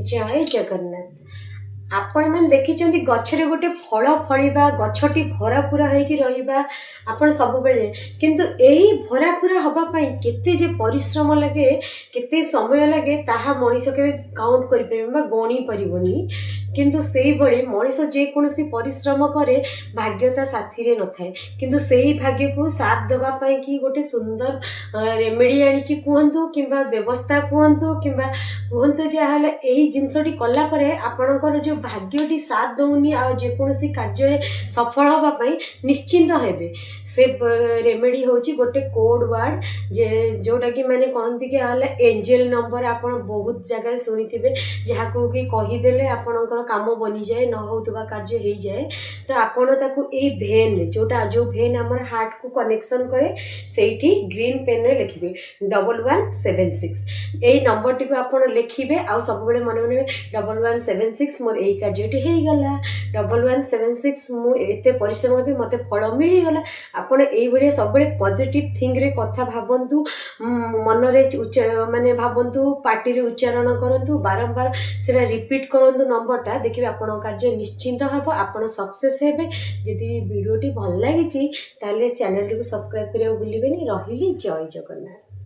जय जगन्नाथ। आपण मैंने देखी गच्छरे गोटे फल फलिबा गछटी भरापूरा होइकी रहिबा आपण सब बेले किंतु एही भरापूरा हबा पई केते जे परिश्रम लगे केते समय लगे ताहा मनीष केबे काउंट करि परिबा गणी परिबनी किंतु सेही भली मनीष जे कोनोसी परिश्रम करे भाग्यता साथी रे न थाए किंतु सेही भाग्य को साथ देबा पई कि गोटे सुंदर रेमेडी आनिची कुहंतु किंबा व्यवस्था कुहंतु किंबा कुहंतु जे हाले एही जिंसटी कला परे आपणकर जो भाग्यटी साथ दौनी आ जेकोसी कार्य सफल हवा पाई निश्चिंत हेबे से रेमेडी होची गोटे कोड वर्ड जे जोटा कि माने कहंती कि हाले एंजल नंबर आपण बहुत जगह सुनिथिबे जहा को कि कहि देले आपणकर काम बनी जाए न होतबा कार्य हेई जाए तो आपण ताकू ए भेन जोटा जो भेन हमर हार्ट को कनेक्शन करे सेठी ग्रीन पेन रे लिखिबे 1176 एई नंबर टी को आपण लिखिबे आ सब बेले मन मन 1176 मोर एई कार्यटी हेई गला 1176 मु एते परिश्रम भी मते फल मिली गला आपण एई बेले सब बेले पॉजिटिव थिंग रे कथा भाबंतु मन रे माने भाबंतु पार्टी रे उच्चारण करंतु बारंबार सेरा रिपीट करंतु नंबर टा देखिए आपण कार्य निश्चिंत हबो आपण सक्सेस हेबे यदि वीडियोटी भल लागिची ताले चैनल को सब्सक्राइब करियो भूलिबेनी रहिली जय जगन्नाथ।